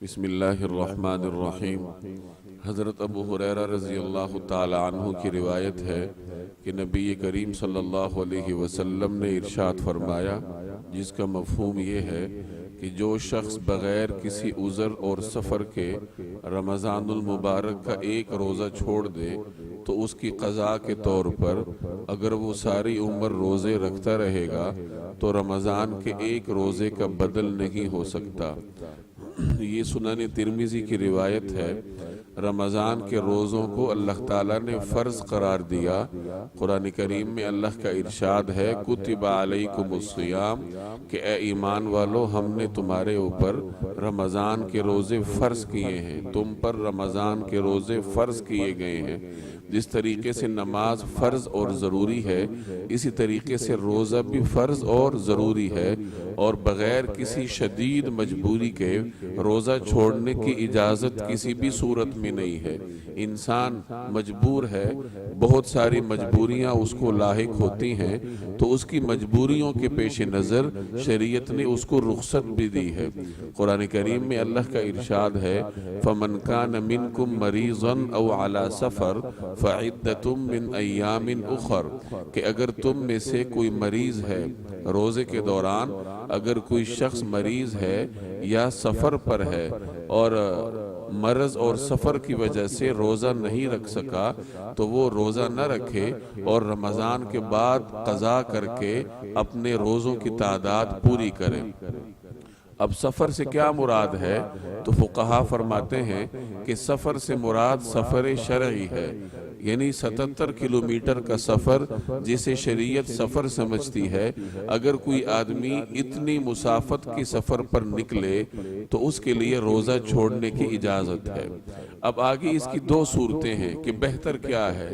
بسم اللہ الرحمن الرحیم۔ حضرت ابو ہریرہ رضی اللہ تعالی عنہ کی روایت ہے کہ نبی کریم صلی اللہ علیہ وسلم نے ارشاد فرمایا، جس کا مفہوم یہ ہے کہ جو شخص بغیر کسی عذر اور سفر کے رمضان المبارک کا ایک روزہ چھوڑ دے تو اس کی قضا کے طور پر اگر وہ ساری عمر روزے رکھتا رہے گا تو رمضان کے ایک روزے کا بدل نہیں ہو سکتا۔ یہ سنن ترمذی کی روایت ہے۔ رمضان کے روزوں کو اللہ تعالیٰ نے فرض قرار دیا۔ قرآن کریم میں اللہ کا ارشاد ہے، کتب علیکم الصیام، کہ اے ایمان والو ہم نے تمہارے اوپر رمضان کے روزے فرض کیے ہیں، تم پر رمضان کے روزے فرض کیے گئے ہیں۔ جس طریقے سے نماز فرض اور ضروری ہے، اسی طریقے سے روزہ بھی فرض اور ضروری ہے، اور بغیر کسی شدید مجبوری کے روزہ چھوڑنے کی اجازت کسی بھی صورت میں نہیں ہے۔ انسان مجبور ہے، بہت ساری مجبوریاں اس کو لاحق ہوتی ہیں، تو اس کی مجبوریوں کے پیش نظر شریعت نے اس کو رخصت بھی دی ہے۔ قرآن کریم میں اللہ کا ارشاد ہے، فَمَنْ كَانَ مِنْكُمْ مَرِيضًا أَوْ عَلَى سَفَرٍ فَعِدَّةٌ مِّنْ أَيَّامٍ أُخَرَ، کہ اگر تم میں سے کوئی مریض ہے، روزے کے دوران اگر کوئی شخص مریض ہے یا سفر پر ہے اور مرض اور سفر کی وجہ سے روزہ نہیں رکھ سکا تو وہ روزہ نہ رکھے اور رمضان کے بعد قضا کر کے اپنے روزوں کی تعداد پوری کرے۔ اب سفر سے کیا مراد ہے؟ تو فقہا فرماتے ہیں کہ سفر سے مراد سفر شرعی ہے، یعنی 77 کلومیٹر کا سفر جسے شریعت سفر سمجھتی ہے۔ اگر کوئی آدمی اتنی مسافت کی سفر پر نکلے تو اس کے لیے روزہ چھوڑنے کی اجازت ہے۔ اب آگے اس کی دو صورتیں ہیں کہ بہتر کیا ہے،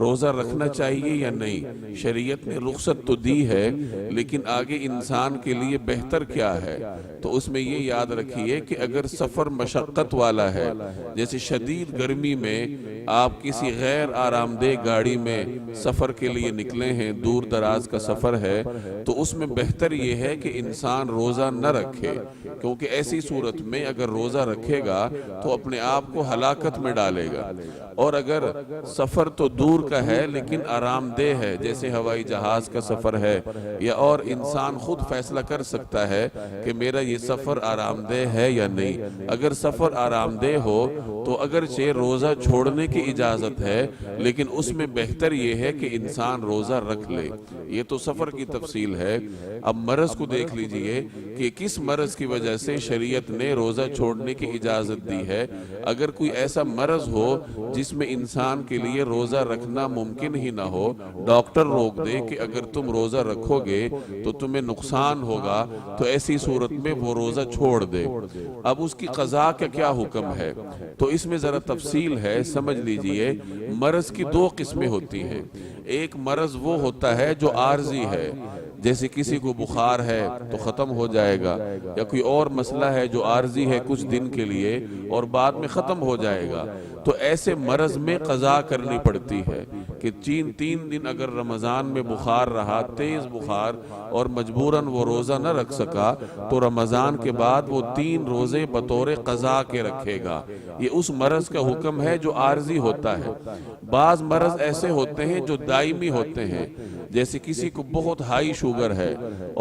روزہ رکھنا چاہیے یا نہیں۔ شریعت نے رخصت تو دی ہے، لیکن آگے انسان کے لیے بہتر کیا ہے؟ تو اس میں یہ یاد رکھیے کہ اگر سفر مشقت والا ہے، جیسے شدید گرمی میں آپ کسی غیر آرام دہ گاڑی میں سفر کے لیے نکلے ہیں، دور دراز کا سفر ہے، تو اس میں بہتر یہ ہے کہ انسان روزہ نہ رکھے، کیونکہ ایسی صورت میں اگر روزہ رکھے گا تو اپنے آپ کو ہلاکت میں ڈالے گا۔ اور اگر سفر تو دور کا ہے لیکن آرام دہ ہے، جیسے ہوائی جہاز کا سفر ہے، یا اور انسان خود فیصلہ کر سکتا ہے کہ میرا یہ سفر آرام دہ ہے یا نہیں۔ اگر سفر آرام دہ ہو تو اگرچہ روزہ چھوڑنے کی اجازت ہے، لیکن اس میں بہتر یہ ہے کہ انسان روزہ رکھ لے۔ یہ تو سفر کی تفصیل ہے۔ اب مرض کو دیکھ لیجئے کہ کس مرض کی وجہ سے شریعت نے روزہ چھوڑنے کی اجازت دی ہے۔ اگر کوئی ایسا مرض ہو جس میں انسان کے لیے روزہ رکھنا ممکن ہی نہ ہو، ڈاکٹر روک دے کہ اگر تم روزہ رکھو گے تو تمہیں نقصان ہوگا، تو ایسی صورت میں وہ روزہ چھوڑ دے۔ اب اس کی قضا کا کیا حکم ہے؟ تو اس میں ذرا تفصیل ہے، سمجھ لیجئے۔ مرض کی دو قسمیں ہوتی ہیں۔ ایک مرض وہ ہوتا ہے جو عارضی ہے، جیسے کسی کو بخار ہے تو ختم ہو جائے گا، یا کوئی اور مسئلہ ہے جو عارضی ہے کچھ دن کے لیے اور بعد میں ختم ہو جائے گا، تو ایسے مرض میں قضا کرنی پڑتی ہے کہ 3 دن اگر رمضان میں بخار رہا، تیز بخار، اور مجبوراً وہ روزہ نہ رکھ سکا تو رمضان کے بعد وہ 3 روزے بطور قضا کے رکھے گا۔ یہ اس مرض کا حکم ہے جو عارضی ہوتا ہے۔ بعض مرض ایسے ہوتے ہیں جو دائمی ہوتے ہیں، جیسے کسی کو بہت ہائی شوگر ہے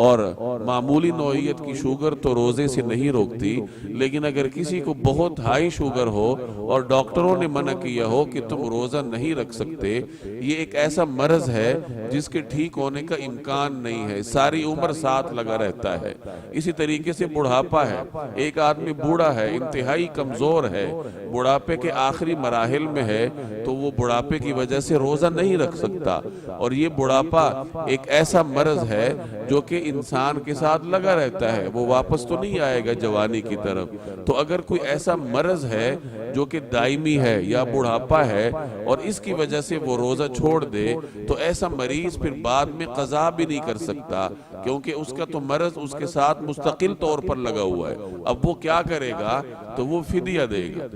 اور معمولی نوعیت کی شوگر تو روزے سے نہیں روکتی، لیکن اگر کسی کو بہت ہائی شوگر ہو اور ڈاکٹروں نے منع کیا ہو کہ تم روزہ نہیں رکھ سکتے، یہ ایک ایسا مرض ہے جس کے ٹھیک ہونے کا امکان نہیں ہے، ساری عمر ساتھ لگا رہتا ہے۔ اسی طریقے سے بڑھاپا ہے، ایک آدمی بوڑھا ہے، انتہائی کمزور ہے، بڑھاپے کے آخری مراحل میں ہے، تو وہ بڑھاپے کی وجہ سے روزہ نہیں رکھ سکتا۔ اور یہ بڑھاپا ایک ایسا مرض ہے جو کہ انسان کے ساتھ لگا رہتا ہے، وہ واپس تو نہیں آئے گا جوانی کی طرف۔ تو اگر کوئی ایسا مرض ہے جو کہ دائمی ہے یا بڑھاپا ہے اور اس کی وجہ سے وہ روزہ چھوڑ دے، تو ایسا مریض پھر بعد میں قضا بھی نہیں کر سکتا، کیونکہ اس کا تو مرض اس کے ساتھ مستقل طور پر لگا ہوا ہے۔ اب وہ کیا کرے گا؟ تو وہ فدیہ دے گا۔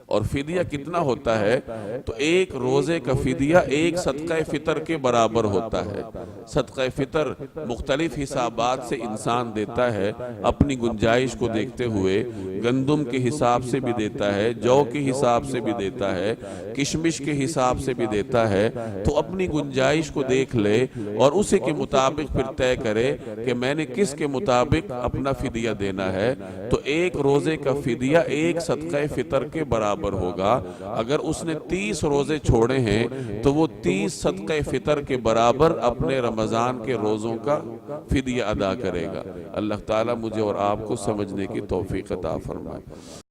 اور فدیہ کتنا ہوتا ہے؟ تو ایک روزے کا فدیہ ایک صدقہ فطر کے برابر ہوتا ہے۔ صدقہ فطر مختلف حسابات سے انسان دیتا ہے، اپنی گنجائش کو دیکھتے ہوئے گندم کے حساب سے بھی دیتا ہے، جو کے حساب سے بھی دیتا ہے، کشمش کے حساب سے بھی دیتا ہے۔ تو اپنی گنجائش کو دیکھ لے اور اسی کے مطابق پھر طے کرے کہ میں نے کس کے مطابق اپنا فدیہ دینا ہے۔ تو ایک روزے کا فدیہ ایک صدقہ فطر کے برابر ہوگا۔ اگر اس نے 30 روزے چھوڑے ہیں تو وہ 30 صدقہ فطر کے برابر اپنے رمضان کے روزوں کا فدیہ ادا کرے گا۔ اللہ تعالیٰ مجھے اور آپ کو سمجھنے کی توفیق عطا فرمائے۔